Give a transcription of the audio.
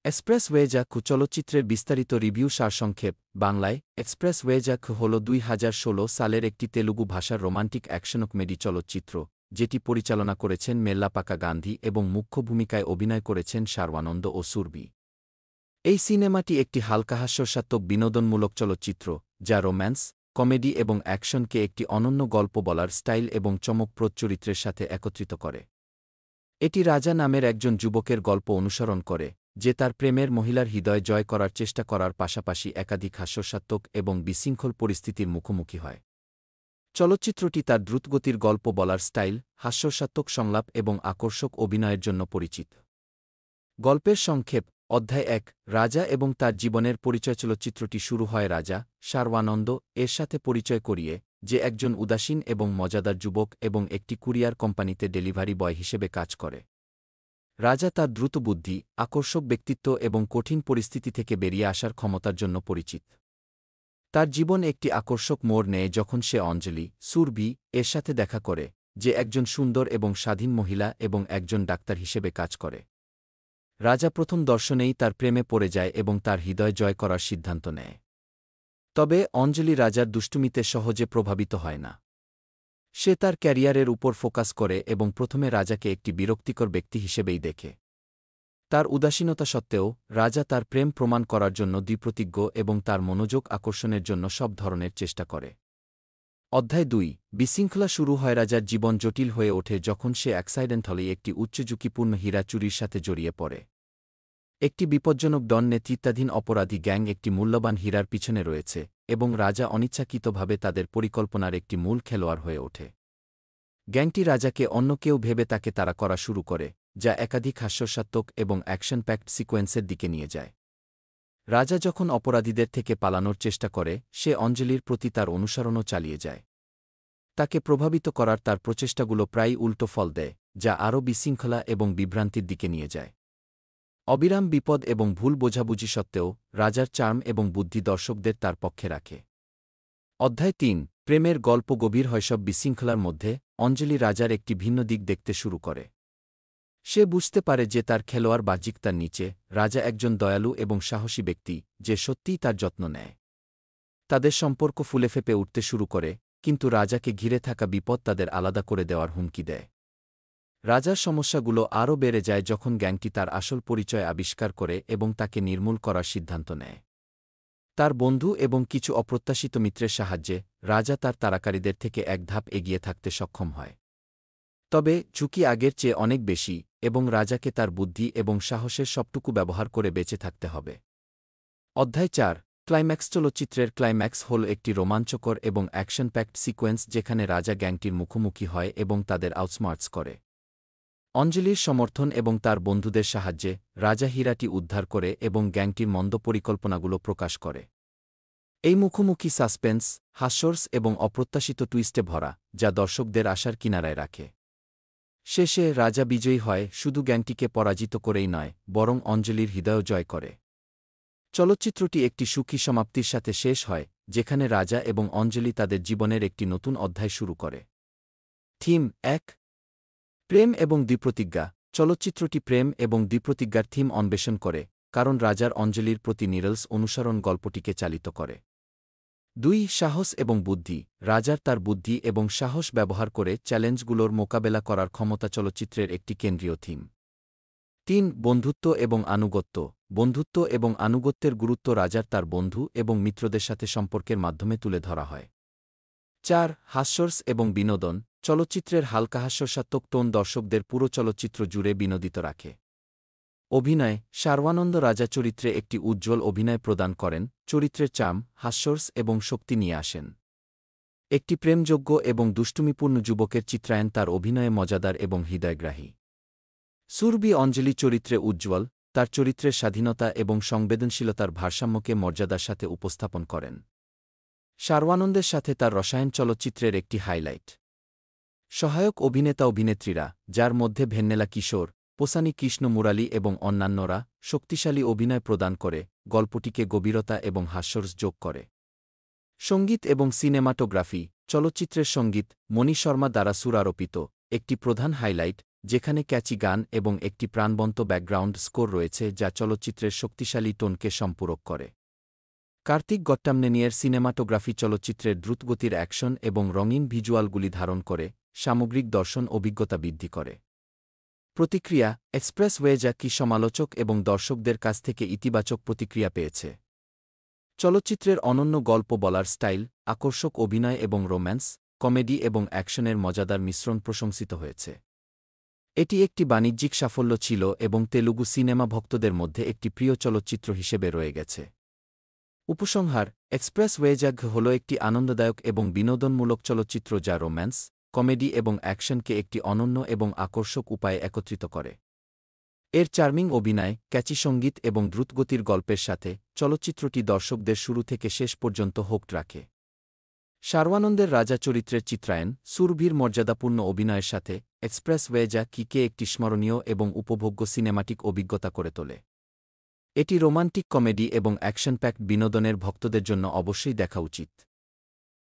Expressway জাক্কু চলচ্চিত্রের বিস্তারিত review সারসংক্ষেপ বাংলায় এক্সপ্রেসওয়ে জাক্কু হল ২০১৬ সালের একটি তেলুগু ভাষার রোমান্টিক অ্যাকশন কমেডি চলচ্চিত্র যেটি পরিচালনা করেছেন মেল্লাপাকা গান্ধী এবং মুখ্য ভূমিকায় অভিনয় করেছেন শারওয়ানন্দ ও সুরভি। এই সিনেমাটি একটি হালকা হাস্যরসাত্মক বিনোদনমূলক চলচ্চিত্র যা রোম্যান্স, কমেডি এবং অ্যাকশনকে একটি অনন্য গল্প বলার স্টাইল এবং চমকপ্রদ চরিত্রের সাথে একত্রিত করে। এটি রাজা নামের একজন যুবকের গল্প অনুসরণ করে যে তার প্রেমের মহিলার হৃদয় জয় করার চেষ্টা করার পাশাপাশি একাধিক হাস্যরসাত্মক এবং বিশৃঙ্খল পরিস্থিতির মুখোমুখি হয়। চলচ্চিত্রটি তার দ্রুতগতির গল্প বলার স্টাইল, হাস্যরসাত্মক সংলাপ এবং আকর্ষক অভিনয়ের জন্য পরিচিত। গল্পের সংক্ষেপ অধ্যায় ১ রাজা এবং তার জীবনের পরিচয়। চলচ্চিত্রটি শুরু হয় রাজা, শারওয়ানন্দ এর সাথে পরিচয় করিয়ে, যে একজন উদাসীন এবং মজাদার যুবক এবং একটি কুরিয়ার কোম্পানিতে ডেলিভারি বয় হিসেবে কাজ করে। রাজা তার দ্রুত বুদ্ধি, আকর্ষক ব্যক্তিত্ব এবং কঠিন পরিস্থিতি থেকে বেরিয়ে আসার ক্ষমতার জন্য পরিচিত। তার জীবন একটি আকর্ষক মোড় নেয় যখন সে অঞ্জলি, সুরভি এর সাথে দেখা করে, যে একজন সুন্দর এবং স্বাধীন মহিলা এবং একজন ডাক্তার হিসেবে কাজ করে। রাজা প্রথম দর্শনেই তার প্রেমে পড়ে যায় এবং তার হৃদয় জয় করার সিদ্ধান্ত নেয়। তবে অঞ্জলি রাজার দুষ্টুমিতে সহজে প্রভাবিত হয় না। সে তার ক্যারিয়ারের উপর ফোকাস করে এবং প্রথমে রাজাকে একটি বিরক্তিকর ব্যক্তি হিসেবেই দেখে। তার উদাসীনতা সত্ত্বেও রাজা তার প্রেম প্রমাণ করার জন্য দৃঢ়প্রতিজ্ঞ এবং তার মনোযোগ আকর্ষণের জন্য সব ধরনের চেষ্টা করে। অধ্যায় ২ বিশৃঙ্খলা শুরু হয়। রাজার জীবন জটিল হয়ে ওঠে যখন সে অ্যাক্সিডেন্টালি একটি উচ্চ ঝুঁকিপূর্ণ হীরা চুরির সাথে জড়িয়ে পড়ে। একটি বিপজ্জনক ডন নেতৃত্বাধীন অপরাধী গ্যাং একটি মূল্যবান হীরার পিছনে রয়েছে এবং রাজা অনিচ্ছাকৃতভাবে তাদের পরিকল্পনার একটি মূল খেলোয়াড় হয়ে ওঠে। গ্যাংটি রাজাকে অন্য কেউ ভেবে তাকে তাড়া করা শুরু করে, যা একাধিক হাস্যরসাত্মক এবং অ্যাকশন প্যাকড সিকোয়েন্সের দিকে নিয়ে যায়। রাজা যখন অপরাধীদের থেকে পালানোর চেষ্টা করে, সে অঞ্জলির প্রতি তার অনুসরণও চালিয়ে যায়। তাকে প্রভাবিত করার তার প্রচেষ্টাগুলো প্রায়ই উল্টো ফল দেয়, যা আরও বিশৃঙ্খলা এবং বিভ্রান্তির দিকে নিয়ে যায়। অবিরাম বিপদ এবং ভুল বোঝাবুঝি সত্ত্বেও রাজার চার্ম এবং বুদ্ধি দর্শকদের তার পক্ষে রাখে। অধ্যায় ৩ প্রেমের গল্প গভীর হয়। সব বিশৃঙ্খলার মধ্যে অঞ্জলি রাজার একটি ভিন্ন দিক দেখতে শুরু করে। সে বুঝতে পারে যে তার খেলোয়াড় বাহ্যিকতার নিচে রাজা একজন দয়ালু এবং সাহসী ব্যক্তি যে সত্যিই তার যত্ন নেয়। তাদের সম্পর্ক ফুলে ফেঁপে উঠতে শুরু করে, কিন্তু রাজাকে ঘিরে থাকা বিপদ তাদের আলাদা করে দেওয়ার হুমকি দেয়। রাজার সমস্যাগুলো আরও বেড়ে যায় যখন গ্যাংটি তার আসল পরিচয় আবিষ্কার করে এবং তাকে নির্মূল করার সিদ্ধান্ত নেয়। তার বন্ধু এবং কিছু অপ্রত্যাশিত মিত্রের সাহায্যে রাজা তার তাড়াকারীদের থেকে এক ধাপ এগিয়ে থাকতে সক্ষম হয়। তবে ঝুঁকি আগের চেয়ে অনেক বেশি এবং রাজাকে তার বুদ্ধি এবং সাহসের সবটুকু ব্যবহার করে বেঁচে থাকতে হবে। অধ্যায় ৪ ক্লাইম্যাক্স। চলচ্চিত্রের ক্লাইম্যাক্স হল একটি রোমাঞ্চকর এবং অ্যাকশন প্যাকড সিকোয়েন্স যেখানে রাজা গ্যাংটির মুখোমুখি হয় এবং তাদের আউটস্মার্টস করে। অঞ্জলির সমর্থন এবং তার বন্ধুদের সাহায্যে রাজা হীরাটি উদ্ধার করে এবং গ্যাংটির মন্দ পরিকল্পনাগুলো প্রকাশ করে। এই মুখোমুখি সাসপেন্স, হাস্যরস এবং অপ্রত্যাশিত টুইস্টে ভরা, যা দর্শকদের আশার কিনারায় রাখে। শেষে রাজা বিজয়ী হয়, শুধু গ্যাংটিকে পরাজিত করেই নয়, বরং অঞ্জলির হৃদয়ও জয় করে। চলচ্চিত্রটি একটি সুখী সমাপ্তির সাথে শেষ হয়, যেখানে রাজা এবং অঞ্জলি তাদের জীবনের একটি নতুন অধ্যায় শুরু করে। থিম ১ প্রেম এবং দ্বিপ্রতিজ্ঞা। চলচ্চিত্রটি প্রেম এবং দ্বিপ্রতিজ্ঞার থিম অন্বেষণ করে, কারণ রাজার অঞ্জলির প্রতি নিরলস অনুসরণ গল্পটিকে চালিত করে। ২ সাহস এবং বুদ্ধি। রাজার তার বুদ্ধি এবং সাহস ব্যবহার করে চ্যালেঞ্জগুলোর মোকাবেলা করার ক্ষমতা চলচ্চিত্রের একটি কেন্দ্রীয় থিম। ৩ বন্ধুত্ব এবং আনুগত্য। বন্ধুত্ব এবং আনুগত্যের গুরুত্ব রাজার তার বন্ধু এবং মিত্রদের সাথে সম্পর্কের মাধ্যমে তুলে ধরা হয়। ৪ হাস্যরস এবং বিনোদন। চলচ্চিত্রের হালকা হাস্যরসাত্মক টোন দর্শকদের পুরো চলচ্চিত্র জুড়ে বিনোদিত রাখে। অভিনয় শারওয়ানন্দ রাজা চরিত্রে একটি উজ্জ্বল অভিনয় প্রদান করেন, চরিত্রের চাম, হাস্যরস এবং শক্তি নিয়ে আসেন। একটি প্রেমযোগ্য এবং দুষ্টুমিপূর্ণ যুবকের চিত্রায়ন তার অভিনয়ে মজাদার এবং হৃদয়গ্রাহী। সুরভি অঞ্জলি চরিত্রে উজ্জ্বল, তার চরিত্রের স্বাধীনতা এবং সংবেদনশীলতার ভারসাম্যকে মর্যাদার সাথে উপস্থাপন করেন। শারওয়ানন্দের সাথে তার রসায়ন চলচ্চিত্রের একটি হাইলাইট। সহায়ক অভিনেতা অভিনেত্রীরা, যার মধ্যে ভেন্নেলা কিশোর, পোসানি কৃষ্ণ মুরালি এবং অন্যান্যরা, শক্তিশালী অভিনয় প্রদান করে গল্পটিকে গভীরতা এবং হাস্যরস যোগ করে। সঙ্গীত এবং সিনেমাটোগ্রাফি। চলচ্চিত্রের সঙ্গীত মণি শর্মা দ্বারা সুরারোপিত, একটি প্রধান হাইলাইট, যেখানে ক্যাচি গান এবং একটি প্রাণবন্ত ব্যাকগ্রাউন্ড স্কোর রয়েছে যা চলচ্চিত্রের শক্তিশালী টোনকে সম্পূরক করে। কার্তিক গট্টামনেনিয়ের সিনেমাটোগ্রাফি চলচ্চিত্রের দ্রুতগতির অ্যাকশন এবং রঙিন ভিজুয়ালগুলি ধারণ করে সামগ্রিক দর্শন অভিজ্ঞতা বৃদ্ধি করে। প্রতিক্রিয়া এক্সপ্রেসওয়ে যা কি সমালোচক এবং দর্শকদের কাছ থেকে ইতিবাচক প্রতিক্রিয়া পেয়েছে। চলচ্চিত্রের অনন্য গল্প বলার স্টাইল, আকর্ষক অভিনয় এবং রোম্যান্স, কমেডি এবং অ্যাকশনের মজাদার মিশ্রণ প্রশংসিত হয়েছে। এটি একটি বাণিজ্যিক সাফল্য ছিল এবং তেলুগু সিনেমা ভক্তদের মধ্যে একটি প্রিয় চলচ্চিত্র হিসেবে রয়ে গেছে। উপসংহার এক্সপ্রেসওয়ে যা হল একটি আনন্দদায়ক এবং বিনোদনমূলক চলচ্চিত্র যা রোম্যান্স, কমেডি এবং অ্যাকশনকে একটি অনন্য এবং আকর্ষক উপায়ে একত্রিত করে। এর চার্মিং অভিনয়, ক্যাচি সঙ্গীত এবং দ্রুতগতির গল্পের সাথে চলচ্চিত্রটি দর্শকদের শুরু থেকে শেষ পর্যন্ত হোক্ট রাখে। শারওয়ানন্দের রাজা চরিত্রের চিত্রায়ন, সুরভীর মর্যাদাপূর্ণ অভিনয়ের সাথে এক্সপ্রেসওয়ে যা কিকে একটি স্মরণীয় এবং উপভোগ্য সিনেমাটিক অভিজ্ঞতা করে তোলে। এটি রোমান্টিক কমেডি এবং অ্যাকশন প্যাকড বিনোদনের ভক্তদের জন্য অবশ্যই দেখা উচিত।